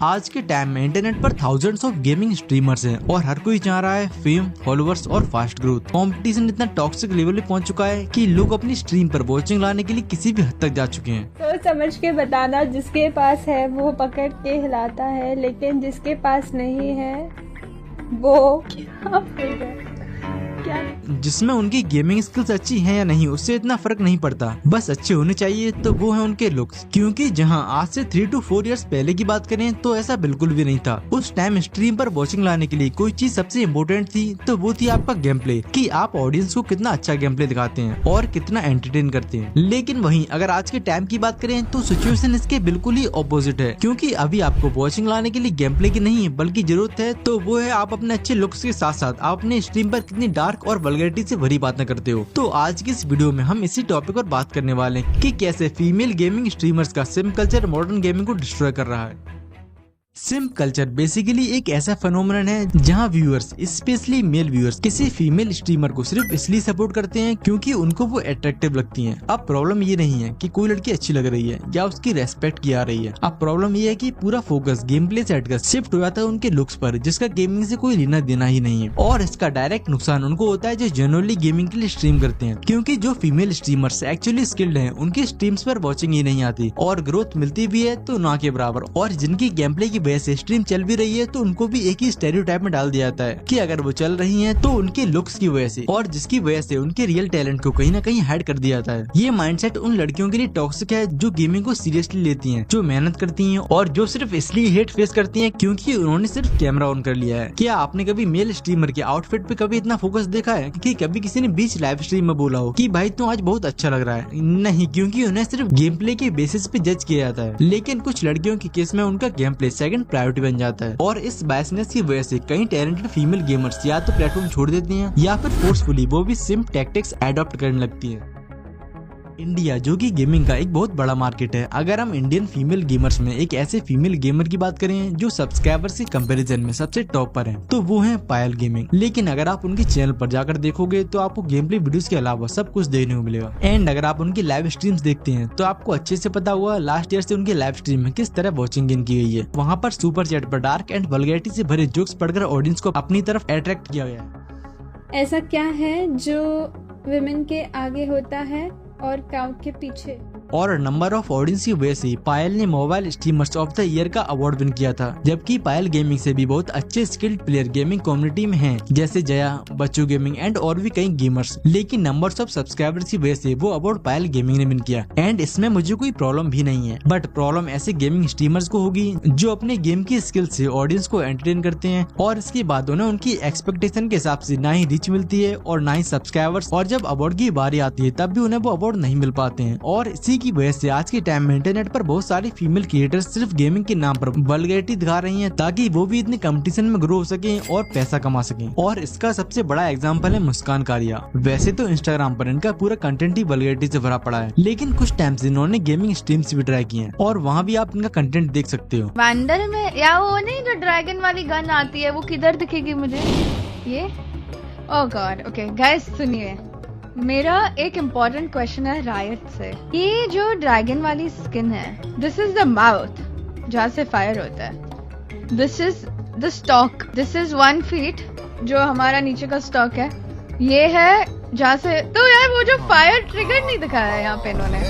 आज के टाइम में इंटरनेट पर थाउजेंड्स ऑफ गेमिंग स्ट्रीमर्स हैं और हर कोई चाह रहा है फेम, फॉलोअर्स और फास्ट ग्रोथ। कंपटीशन इतना टॉक्सिक लेवल पे पहुंच चुका है कि लोग अपनी स्ट्रीम पर वॉचिंग लाने के लिए किसी भी हद तक जा चुके हैं। सोच समझ के बताना, जिसके पास है वो पकड़ के हिलाता है, लेकिन जिसके पास नहीं है वो क्या जिसमें उनकी गेमिंग स्किल्स अच्छी हैं या नहीं उससे इतना फर्क नहीं पड़ता, बस अच्छे होने चाहिए। तो वो है उनके लुक्स। क्योंकि जहां आज से 3 to 4 इयर्स पहले की बात करें तो ऐसा बिल्कुल भी नहीं था। उस टाइम स्ट्रीम पर वॉचिंग लाने के लिए कोई चीज सबसे इम्पोर्टेंट थी तो वो थी आपका गेम प्ले, कि आप ऑडियंस को कितना अच्छा गेम प्ले दिखाते हैं और कितना एंटरटेन करते हैं। लेकिन वहीं अगर आज के टाइम की बात करें तो सिचुएशन इसके बिल्कुल ही ऑपोजिट है। क्योंकि अभी आपको वॉचिंग लाने के लिए गेम प्ले की नहीं बल्कि जरूरत है तो वो है आप अपने अच्छे लुक्स के साथ साथ आप अपने स्ट्रीम पर कितनी डार्क और वल्गैरिटी से भरी बातें करते हो। तो आज की इस वीडियो में हम इसी टॉपिक पर बात करने वाले हैं कि कैसे फीमेल गेमिंग स्ट्रीमर्स का सिम कल्चर मॉडर्न गेमिंग को डिस्ट्रॉय कर रहा है। सिम कल्चर बेसिकली एक ऐसा फेनोमेनन है जहां व्यूअर्स, स्पेशली मेल व्यूअर्स, किसी फीमेल स्ट्रीमर को सिर्फ इसलिए सपोर्ट करते हैं क्योंकि उनको वो अट्रैक्टिव लगती हैं। अब प्रॉब्लम ये नहीं है कि कोई लड़की अच्छी लग रही है या उसकी रेस्पेक्ट की आ रही है। अब प्रॉब्लम ये है कि पूरा फोकस गेम प्ले से हटकर शिफ्ट हो जाता है उनके लुक्स पर, जिसका गेमिंग से कोई लेना देना ही नहीं है। और इसका डायरेक्ट नुकसान उनको होता है जो जनरली गेमिंग के लिए स्ट्रीम करते हैं। क्योंकि जो फीमेल स्ट्रीमर्स एक्चुअली स्किल्ड हैं उनकी स्ट्रीम्स पर वॉचिंग ही नहीं आती और ग्रोथ मिलती भी है तो ना के बराबर। और जिनकी गेम प्ले की वजह से स्ट्रीम चल भी रही है तो उनको भी एक ही स्टेरियोटाइप में डाल दिया जाता है कि अगर वो चल रही हैं तो उनके लुक्स की वजह से, और जिसकी वजह से उनके रियल टैलेंट को कहीं ना कहीं हाइड कर दिया जाता है। ये माइंडसेट उन लड़कियों के लिए टॉक्सिक है जो गेमिंग को सीरियसली लेती हैं, जो मेहनत करती हैं और जो सिर्फ इसलिए हेट फेस करती हैं क्योंकि उन्होंने सिर्फ कैमरा ऑन कर लिया है। क्या आपने कभी मेल स्ट्रीमर के आउटफिट पे कभी इतना फोकस देखा है कि कभी किसी ने बीच लाइव स्ट्रीम में बोला हो कि भाई तू आज बहुत अच्छा लग रहा है? नहीं, क्योंकि उन्हें सिर्फ गेम प्ले के बेसिस पे जज किया जाता है। लेकिन कुछ लड़कियों के केस में उनका गेम प्ले सेकंड प्रायोरिटी बन जाता है और इस बायसनेस की वजह से कई टैलेंटेड फीमेल गेमर्स या तो प्लेटफॉर्म छोड़ देती हैं या फिर फोर्सफुली वो भी सिम टैक्टिक्स एडॉप्ट करने लगती हैं। इंडिया जो कि गेमिंग का एक बहुत बड़ा मार्केट है, अगर हम इंडियन फीमेल गेमर्स में एक ऐसे फीमेल गेमर की बात करें जो सब्सक्राइबर्स के कंपैरिजन में सबसे टॉप पर हैं, तो वो है पायल गेमिंग। लेकिन अगर आप उनके चैनल पर जाकर देखोगे तो आपको गेम प्ले वीडियोस के अलावा सब कुछ देखने को मिलेगा। एंड अगर आप उनकी लाइव स्ट्रीम्स देखते हैं तो आपको अच्छे से पता हुआ लास्ट ईयर से उनके लाइव स्ट्रीम में किस तरह वॉचिंग गेन की गई है। वहाँ पर सुपर चैट पर डार्क एंड वल्गैरिटी से भरे जोक्स पढ़कर ऑडियंस को अपनी तरफ अट्रैक्ट किया गया है। ऐसा क्या है जो विमेन के आगे होता है और क्राउड के पीछे? और नंबर ऑफ ऑडियंस की वजह से पायल ने mobile streamers of the year का अवार्ड विन किया था। जबकि पायल गेमिंग से भी बहुत अच्छे स्किल्ड प्लेयर गेमिंग कम्युनिटी में हैं, जैसे जया, बच्चू गेमिंग एंड और भी कई गेमर्स। लेकिन नंबर्स ऑफ सब्सक्राइबर्स की वजह से वो अवार्ड पायल गेमिंग ने विन किया। एंड इसमें मुझे कोई प्रॉब्लम भी नहीं है, बट प्रॉब्लम ऐसे गेमिंग स्ट्रीमर्स को होगी जो अपने गेम की स्किल से ऑडियंस को एंटरटेन करते हैं और इसके बाद उन्हें उनकी एक्सपेक्टेशन के हिसाब से ना ही रीच मिलती है और ना ही सब्सक्राइबर्स, और जब अवार्ड की बारी आती है तब भी उन्हें वो अवार्ड नहीं मिल पाते हैं। और इसी की वजह से आज के टाइम में इंटरनेट पर बहुत सारी फीमेल क्रिएटर्स सिर्फ गेमिंग के नाम पर वल्गैरिटी दिखा रही हैं ताकि वो भी इतने कंपटीशन में ग्रो हो सके और पैसा कमा सके। और इसका सबसे बड़ा एग्जांपल है मुस्कान कारिया। वैसे तो इंस्टाग्राम पर इनका पूरा कंटेंट ही वल्गैरिटी से भरा पड़ा है, लेकिन कुछ टाइम से इन्होंने गेमिंग स्ट्रीम्स भी ट्राई की हैं और वहाँ भी आप इनका कंटेंट देख सकते हो। वंडर में या वो नहीं जो ड्रैगन वाली गन आती है वो किधर दिखेगी मुझे? ये ओह गॉड। ओके गाइस सुनिए, मेरा एक इम्पोर्टेंट क्वेश्चन है रायट से। ये जो ड्रैगन वाली स्किन है, दिस इज द माउथ जहाँ से फायर होता है, this is the stock, this is 1 feet जो हमारा नीचे का स्टॉक है, ये है जहाँ से। तो यार वो जो फायर ट्रिगर नहीं दिखाया है यहाँ पे इन्होंने,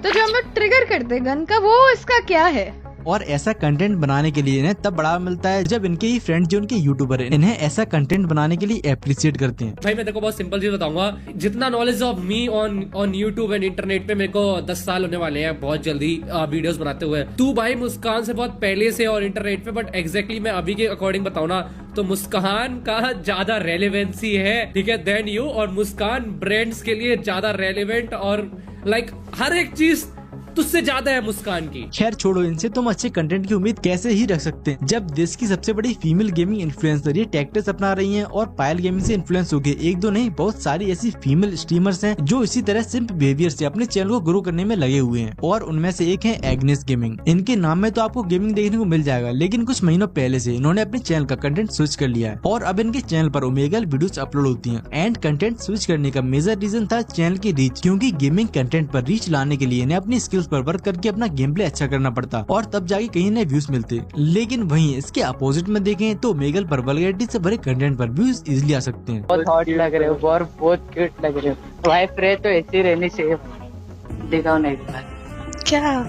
तो जो हम लोग ट्रिगर करते गन का वो इसका क्या है? और ऐसा कंटेंट बनाने के लिए इन्हें तब बढ़ावा मिलता है जब इनके ही फ्रेंड जो उनके यूट्यूबर हैं इन्हें ऐसा कंटेंट बनाने के लिए एप्रिशिएट करते हैं। भाई मैं देखो बहुत सिंपल चीज बताऊंगा, जितना knowledge of me on YouTube and internet पे मेरे को 10 साल होने वाले हैं बहुत जल्दी वीडियोस बनाते हुए। तू भाई मुस्कान से बहुत पहले से और इंटरनेट पे, बट एग्जैक्टली मैं अभी के अकॉर्डिंग बताऊं ना तो मुस्कान का ज्यादा रेलेवेंसी है, ठीक है, देन यू। और मुस्कान ब्रांड्स के लिए ज्यादा रेलेवेंट और लाइक हर एक चीज तुझसे ज्यादा है मुस्कान की। खैर छोड़ो, इनसे तुम अच्छे कंटेंट की उम्मीद कैसे ही रख सकते हैं जब देश की सबसे बड़ी फीमेल गेमिंग इन्फ्लुएंसर ये टैक्टिक्स अपना रही हैं और पायल गेमिंग से इन्फ्लुएंस हो गए। एक दो नहीं, बहुत सारी ऐसी फीमेल स्ट्रीमर्स हैं जो इसी तरह सिंप बिहेवियर से अपने चैनल को ग्रो करने में लगे हुए हैं। और उनमें से एक है एग्नेस गेमिंग। इनके नाम में तो आपको गेमिंग देखने को मिल जाएगा, लेकिन कुछ महीनों पहले से इन्होंने अपने चैनल का कंटेंट स्विच कर लिया है और अब इनके चैनल पर ओमेगल वीडियोस अपलोड होती हैं। एंड कंटेंट स्विच करने का मेजर रीजन था चैनल की रीच, क्योंकि गेमिंग कंटेंट पर रीच लाने के लिए इन्हें अपनी स्किल स्किल्स पर वर्क करके अपना गेम प्ले अच्छा करना पड़ता और तब जाके कहीं नए व्यूज मिलते। लेकिन वहीं इसके अपोजिट में देखें तो मेगल पर वल्गैरिटी से भरे कंटेंट पर व्यूज इजिली आ सकते हैं। बहुत हॉट लग रहे हो और बहुत क्यूट लग रहे हो। वाइफ रहे तो ऐसी रहनी चाहिए। दिखाओ नहीं क्या?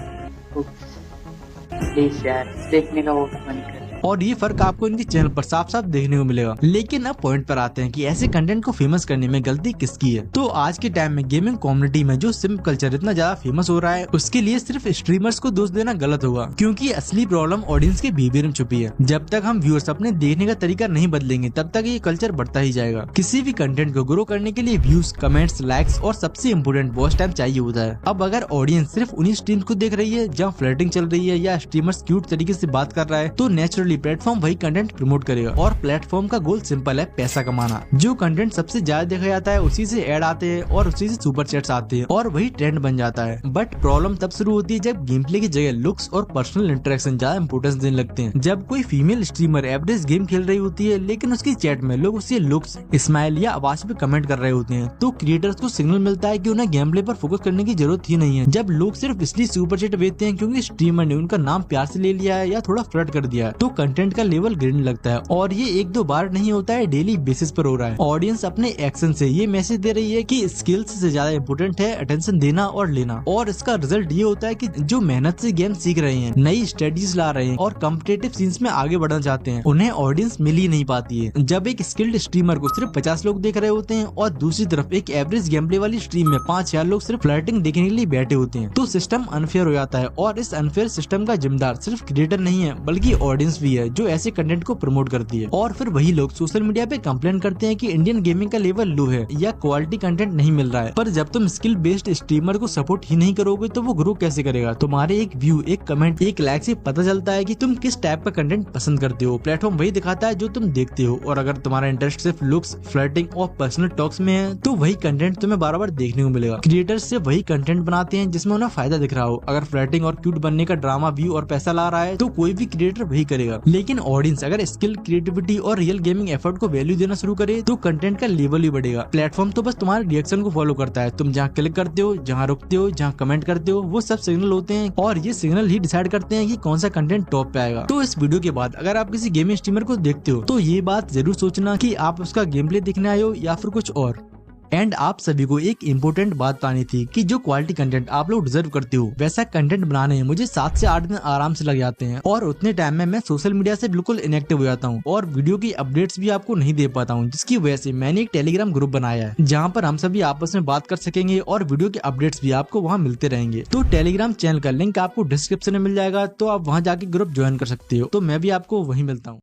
प्लीज यार, देखने का वो मन कर। और ये फर्क आपको इनके चैनल पर साफ साफ देखने को मिलेगा। लेकिन अब पॉइंट पर आते हैं कि ऐसे कंटेंट को फेमस करने में गलती किसकी है। तो आज के टाइम में गेमिंग कम्युनिटी में जो सिम कल्चर इतना ज्यादा फेमस हो रहा है, उसके लिए सिर्फ स्ट्रीमर्स को दोष देना गलत होगा, क्योंकि असली प्रॉब्लम ऑडियंस के बिहेवियर में छुपी है। जब तक हम व्यूअर्स अपने देखने का तरीका नहीं बदलेंगे तब तक ये कल्चर बढ़ता ही जाएगा। किसी भी कंटेंट को ग्रो करने के लिए व्यूज, कमेंट्स, लाइक्स और सबसे इम्पोर्टेंट वॉच टाइम चाहिए होता है। अब अगर ऑडियंस सिर्फ उन्हीं स्ट्रीम्स को देख रही है जहाँ फ्लर्टिंग चल रही है या स्ट्रीमर्स क्यूट तरीके से बात कर रहा है, तो नेचुरली प्लेटफॉर्म वही कंटेंट प्रमोट करेगा। और प्लेटफॉर्म का गोल सिंपल है, पैसा कमाना। जो कंटेंट सबसे ज्यादा देखा जाता है उसी से ऐड आते हैं और उसी से सुपर चैट्स आते हैं और वही ट्रेंड बन जाता है। बट प्रॉब्लम तब शुरू होती है जब गेम प्ले की जगह लुक्स और पर्सनल इंटरेक्शन ज्यादा इंपोर्टेंस देने लगते हैं। जब कोई फीमेल स्ट्रीमर एवरेज गेम खेल रही होती है लेकिन उसकी चैट में लोग उसके लुक्स, स्माइल या आवाज पे कमेंट कर रहे होते हैं, तो क्रिएटर्स को सिग्नल मिलता है कि उन्हें गेम प्ले पर फोकस करने की जरूरत ही नहीं है। जब लोग सिर्फ इसलिए सुपर चैट भेजते हैं क्योंकि स्ट्रीमर ने उनका नाम प्यार से ले लिया है या थोड़ा फ्लर्ट कर दिया है, तो कंटेंट का लेवल गिरने लगता है। और ये एक दो बार नहीं होता है, डेली बेसिस पर हो रहा है। ऑडियंस अपने एक्शन से ये मैसेज दे रही है कि स्किल्स से ज्यादा इम्पोर्टेंट है अटेंशन देना और लेना। और इसका रिजल्ट ये होता है कि जो मेहनत से गेम सीख रहे हैं, नई स्ट्रेटजीज ला रहे हैं और कॉम्पिटिटिव सीन्स में आगे बढ़ना चाहते हैं, उन्हें ऑडियंस मिल ही नहीं पाती है। जब एक स्किल्ड स्ट्रीमर को सिर्फ 50 लोग देख रहे होते हैं और दूसरी तरफ एक एवरेज गेम प्ले वाली स्ट्रीम में 5000 लोग सिर्फ फ्लर्टिंग देखने के लिए बैठे होते हैं, तो सिस्टम अनफेयर हो जाता है। और इस अनफेयर सिस्टम का जिम्मेदार सिर्फ क्रिएटर नहीं है बल्कि ऑडियंस भी है, जो ऐसे कंटेंट को प्रमोट करती है। और फिर वही लोग सोशल मीडिया पे कंप्लेन करते हैं कि इंडियन गेमिंग का लेवल लो है या क्वालिटी कंटेंट नहीं मिल रहा है। पर जब तुम स्किल बेस्ड स्ट्रीमर को सपोर्ट ही नहीं करोगे तो वो ग्रो कैसे करेगा। तुम्हारे एक व्यू, एक कमेंट, एक लाइक से पता चलता है कि तुम किस टाइप का कंटेंट पसंद करते हो। प्लेटफॉर्म वही दिखाता है जो तुम देखते हो। और अगर तुम्हारा इंटरेस्ट सिर्फ लुक्स, फ्लर्टिंग और पर्सनल टॉक्स में है तो वही कंटेंट तुम्हें बार बार देखने को मिलेगा। क्रिएटर्स से वही कंटेंट बनाते हैं जिसमें उन्हें फायदा दिख रहा हो। अगर फ्लर्टिंग और क्यूट बनने का ड्रामा व्यू और पैसा ला रहा है तो कोई भी क्रिएटर वही करेगा। लेकिन ऑडियंस अगर स्किल, क्रिएटिविटी और रियल गेमिंग एफर्ट को वैल्यू देना शुरू करे तो कंटेंट का लेवल ही बढ़ेगा। प्लेटफॉर्म तो बस तुम्हारे रिएक्शन को फॉलो करता है। तुम जहाँ क्लिक करते हो, जहाँ रुकते हो, जहाँ कमेंट करते हो, वो सब सिग्नल होते हैं और ये सिग्नल ही डिसाइड करते हैं कि कौन सा कंटेंट टॉप पे आएगा। तो इस वीडियो के बाद अगर आप किसी गेमिंग स्ट्रीमर को देखते हो तो ये बात जरूर सोचना कि आप उसका गेम प्ले देखने आए हो या फिर कुछ और। एंड आप सभी को एक इम्पोर्टेंट बात बतानी थी कि जो क्वालिटी कंटेंट आप लोग डिजर्व करते हो वैसा कंटेंट बनाने में मुझे 7 से 8 दिन आराम से लग जाते हैं। और उतने टाइम में मैं सोशल मीडिया से बिल्कुल इनएक्टिव हो जाता हूँ और वीडियो की अपडेट्स भी आपको नहीं दे पाता हूँ, जिसकी वजह से मैंने एक टेलीग्राम ग्रुप बनाया है जहाँ पर हम सभी आपस में बात कर सकेंगे और वीडियो के अपडेट्स भी आपको वहाँ मिलते रहेंगे। तो टेलीग्राम चैनल का लिंक आपको डिस्क्रिप्शन में मिल जाएगा, तो आप वहाँ जाके ग्रुप ज्वाइन कर सकते हो। तो मैं भी आपको वहीं मिलता हूँ।